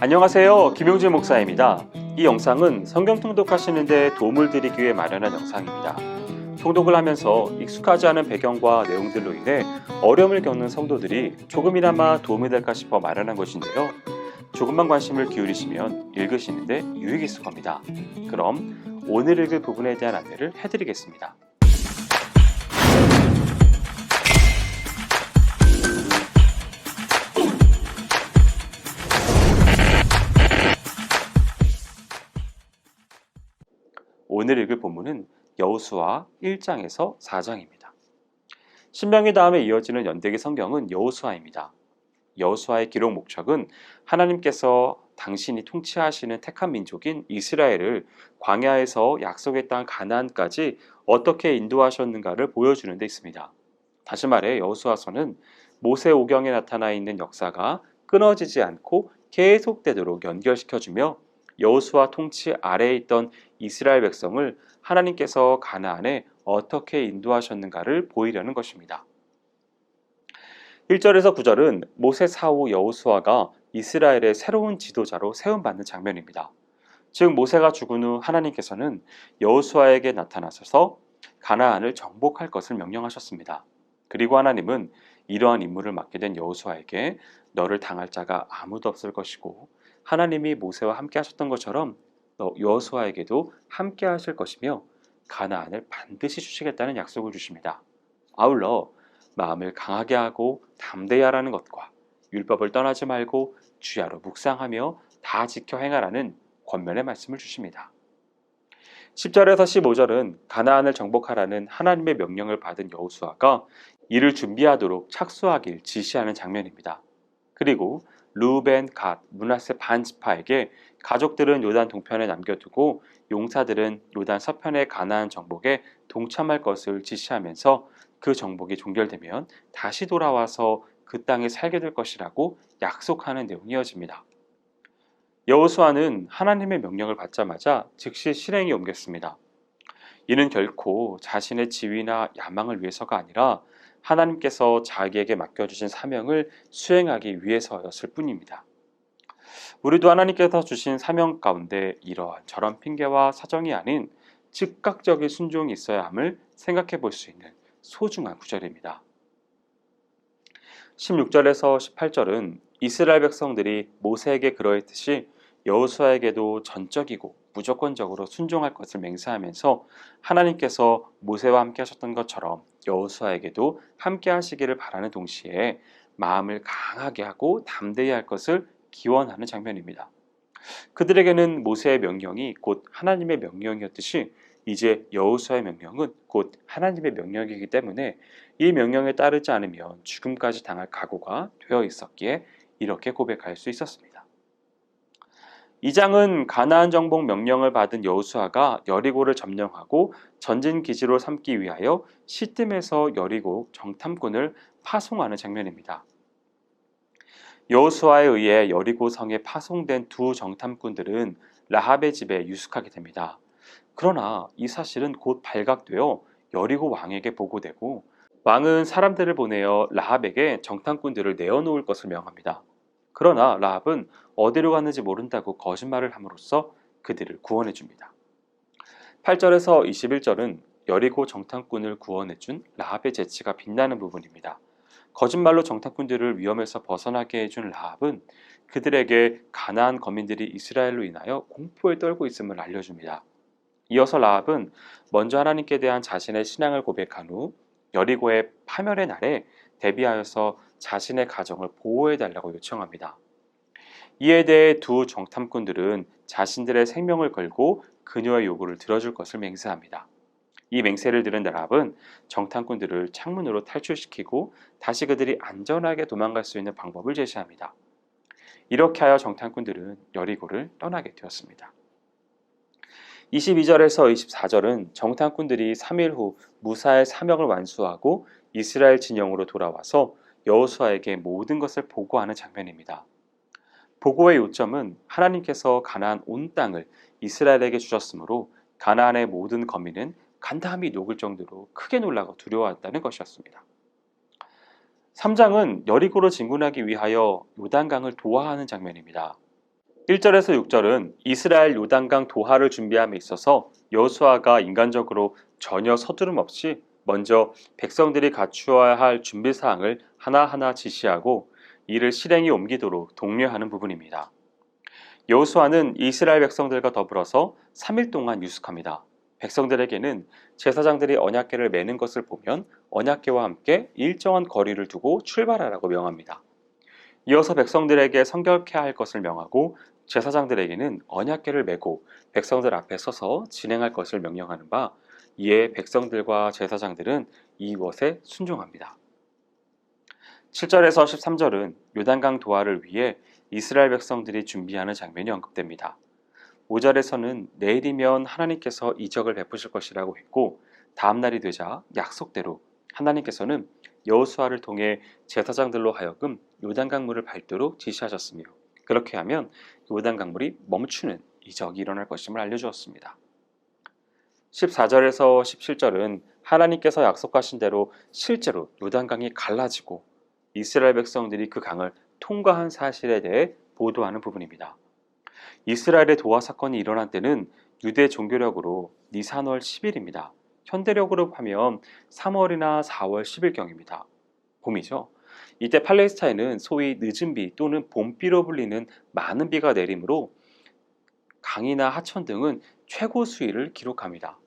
안녕하세요. 김용진 목사입니다. 이 영상은 성경 통독하시는 데 도움을 드리기 위해 마련한 영상입니다. 통독을 하면서 익숙하지 않은 배경과 내용들로 인해 어려움을 겪는 성도들이 조금이나마 도움이 될까 싶어 마련한 것인데요. 조금만 관심을 기울이시면 읽으시는 데 유익이 있을 겁니다. 그럼 오늘 읽을 부분에 대한 안내를 해드리겠습니다. 오늘 읽을 본문은 여호수아 1장에서 4장입니다. 신명기 다음에 이어지는 연대기 성경은 여호수아입니다. 여호수아의 기록 목적은 하나님께서 당신이 통치하시는 택한 민족인 이스라엘을 광야에서 약속의 땅 가나안까지 어떻게 인도하셨는가를 보여주는 데 있습니다. 다시 말해 여호수아서는 모세오경에 나타나 있는 역사가 끊어지지 않고 계속되도록 연결시켜주며 여호수아 통치 아래에 있던 이스라엘 백성을 하나님께서 가나안에 어떻게 인도하셨는가를 보이려는 것입니다. 1절에서 9절은 모세 사후 여호수아가 이스라엘의 새로운 지도자로 세움받는 장면입니다. 즉 모세가 죽은 후 하나님께서는 여호수아에게 나타나셔서 가나안을 정복할 것을 명령하셨습니다. 그리고 하나님은 이러한 임무를 맡게 된 여호수아에게 너를 당할 자가 아무도 없을 것이고 하나님이 모세와 함께 하셨던 것처럼 여호수아에게도 함께 하실 것이며 가나안을 반드시 주시겠다는 약속을 주십니다. 아울러 마음을 강하게 하고 담대히 하라는 것과 율법을 떠나지 말고 주야로 묵상하며 다 지켜 행하라는 권면의 말씀을 주십니다. 10절에서 15절은 가나안을 정복하라는 하나님의 명령을 받은 여호수아가 이를 준비하도록 착수하길 지시하는 장면입니다. 그리고 르우벤, 갓, 므낫세 반 지파에게 가족들은 요단 동편에 남겨두고 용사들은 요단 서편의 가나안 정복에 동참할 것을 지시하면서 그 정복이 종결되면 다시 돌아와서 그 땅에 살게 될 것이라고 약속하는 내용이 이어집니다. 여호수아는 하나님의 명령을 받자마자 즉시 실행에 옮겼습니다. 이는 결코 자신의 지위나 야망을 위해서가 아니라 하나님께서 자기에게 맡겨주신 사명을 수행하기 위해서였을 뿐입니다. 우리도 하나님께서 주신 사명 가운데 이러한 저런 핑계와 사정이 아닌 즉각적인 순종이 있어야 함을 생각해 볼 수 있는 소중한 구절입니다. 16절에서 18절은 이스라엘 백성들이 모세에게 그러했듯이 여호수아에게도 전적이고 무조건적으로 순종할 것을 맹세하면서 하나님께서 모세와 함께 하셨던 것처럼 여호수아에게도 함께 하시기를 바라는 동시에 마음을 강하게 하고 담대히 할 것을 기원하는 장면입니다. 그들에게는 모세의 명령이 곧 하나님의 명령이었듯이 이제 여호수아의 명령은 곧 하나님의 명령이기 때문에 이 명령에 따르지 않으면 죽음까지 당할 각오가 되어 있었기에 이렇게 고백할 수 있었습니다. 이 장은 가나안 정복 명령을 받은 여호수아가 여리고를 점령하고 전진 기지로 삼기 위하여 시뜸에서 여리고 정탐꾼을 파송하는 장면입니다. 여호수아에 의해 여리고 성에 파송된 두 정탐꾼들은 라합의 집에 유숙하게 됩니다. 그러나 이 사실은 곧 발각되어 여리고 왕에게 보고되고 왕은 사람들을 보내어 라합에게 정탐꾼들을 내어놓을 것을 명합니다. 그러나 라합은 어디로 갔는지 모른다고 거짓말을 함으로써 그들을 구원해 줍니다. 8절에서 21절은 여리고 정탐꾼을 구원해 준 라합의 재치가 빛나는 부분입니다. 거짓말로 정탐꾼들을 위험에서 벗어나게 해준 라합은 그들에게 가나안 거민들이 이스라엘로 인하여 공포에 떨고 있음을 알려줍니다. 이어서 라합은 먼저 하나님께 대한 자신의 신앙을 고백한 후 여리고의 파멸의 날에 대비하여서 자신의 가정을 보호해달라고 요청합니다. 이에 대해 두 정탐꾼들은 자신들의 생명을 걸고 그녀의 요구를 들어줄 것을 맹세합니다. 이 맹세를 들은 라합은 정탐꾼들을 창문으로 탈출시키고 다시 그들이 안전하게 도망갈 수 있는 방법을 제시합니다. 이렇게 하여 정탐꾼들은 여리고를 떠나게 되었습니다. 22절에서 24절은 정탐꾼들이 3일 후 무사히 사명을 완수하고 이스라엘 진영으로 돌아와서 여호수아에게 모든 것을 보고하는 장면입니다. 보고의 요점은 하나님께서 가나안 온 땅을 이스라엘에게 주셨으므로 가나안의 모든 거민은 간담이 녹을 정도로 크게 놀라고 두려워한다는 것이었습니다. 3장은 여리고로 진군하기 위하여 요단강을 도하하는 장면입니다. 1절에서 6절은 이스라엘 요단강 도하를 준비함에 있어서 여호수아가 인간적으로 전혀 서두름 없이 먼저 백성들이 갖추어야 할 준비 사항을 하나하나 지시하고 이를 실행에 옮기도록 독려하는 부분입니다. 여호수아는 이스라엘 백성들과 더불어서 3일 동안 유숙합니다. 백성들에게는 제사장들이 언약궤를 매는 것을 보면 언약궤와 함께 일정한 거리를 두고 출발하라고 명합니다. 이어서 백성들에게 성결케 할 것을 명하고 제사장들에게는 언약궤를 메고 백성들 앞에 서서 진행할 것을 명령하는 바, 이에 백성들과 제사장들은 이것에 순종합니다. 7절에서 13절은 요단강 도하를 위해 이스라엘 백성들이 준비하는 장면이 언급됩니다. 5절에서는 내일이면 하나님께서 이적을 베푸실 것이라고 했고, 다음 날이 되자 약속대로 하나님께서는 여호수아를 통해 제사장들로 하여금 요단강물을 밟도록 지시하셨으며, 그렇게 하면 요단강물이 멈추는 이적이 일어날 것임을 알려주었습니다. 14절에서 17절은 하나님께서 약속하신 대로 실제로 요단강이 갈라지고 이스라엘 백성들이 그 강을 통과한 사실에 대해 보도하는 부분입니다. 이스라엘의 도하 사건이 일어난 때는 유대 종교력으로 니산월 10일입니다. 현대력으로 하면 3월이나 4월 10일경입니다. 봄이죠. 이때 팔레스타인은 소위 늦은 비 또는 봄비로 불리는 많은 비가 내리므로 강이나 하천 등은 최고 수위를 기록합니다.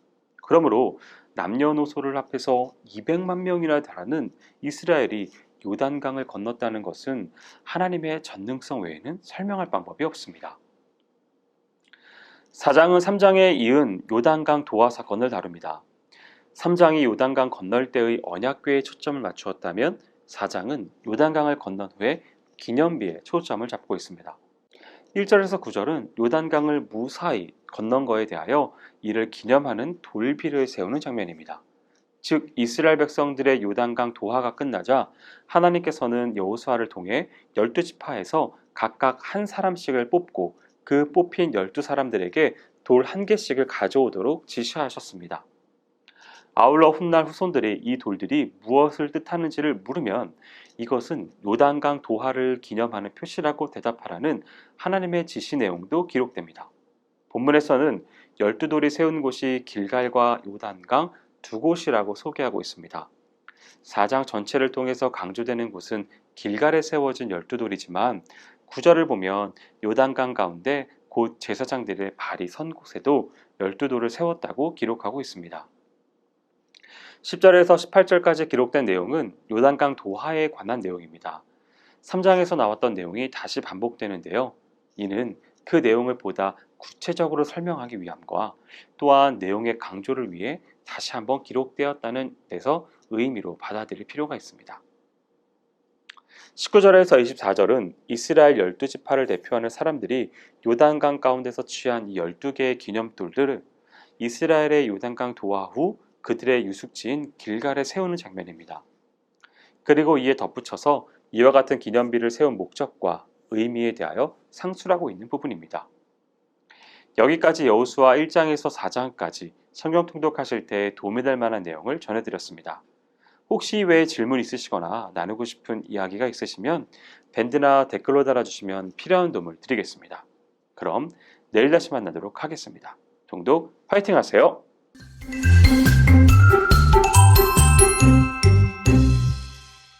그러므로 남녀노소를 합해서 200만 명이나 달하는 이스라엘이 요단강을 건넜다는 것은 하나님의 전능성 외에는 설명할 방법이 없습니다. 4장은 3장에 이은 요단강 도하 사건을 다룹니다. 3장이 요단강 건널 때의 언약궤에 초점을 맞추었다면 4장은 요단강을 건넌 후에 기념비에 초점을 잡고 있습니다. 1절에서 9절은 요단강을 무사히 건넌 것에 대하여 이를 기념하는 돌비를 세우는 장면입니다. 즉 이스라엘 백성들의 요단강 도하가 끝나자 하나님께서는 여호수아를 통해 12지파에서 각각 한 사람씩을 뽑고 그 뽑힌 12사람들에게 돌 한 개씩을 가져오도록 지시하셨습니다. 아울러 훗날 후손들이 이 돌들이 무엇을 뜻하는지를 물으면 이것은 요단강 도하를 기념하는 표시라고 대답하라는 하나님의 지시 내용도 기록됩니다. 본문에서는 12돌이 세운 곳이 길갈과 요단강 두 곳이라고 소개하고 있습니다. 4장 전체를 통해서 강조되는 곳은 길갈에 세워진 12돌이지만 9절을 보면 요단강 가운데 곧 제사장들의 발이 선 곳에도 12돌을 세웠다고 기록하고 있습니다. 10절에서 18절까지 기록된 내용은 요단강 도하에 관한 내용입니다. 3장에서 나왔던 내용이 다시 반복되는데요. 이는 그 내용을 보다 구체적으로 설명하기 위함과 또한 내용의 강조를 위해 다시 한번 기록되었다는 데서 의미로 받아들일 필요가 있습니다. 19절에서 24절은 이스라엘 12지파를 대표하는 사람들이 요단강 가운데서 취한 이 12개의 기념돌들을 이스라엘의 요단강 도하 후 그들의 유숙지인 길갈에 세우는 장면입니다. 그리고 이에 덧붙여서 이와 같은 기념비를 세운 목적과 의미에 대하여 상술하고 있는 부분입니다. 여기까지 여호수아 1장에서 4장까지 성경 통독하실 때 도움이 될 만한 내용을 전해드렸습니다. 혹시 외에 질문 있으시거나 나누고 싶은 이야기가 있으시면 밴드나 댓글로 달아주시면 필요한 도움을 드리겠습니다. 그럼 내일 다시 만나도록 하겠습니다. 통독 화이팅 하세요.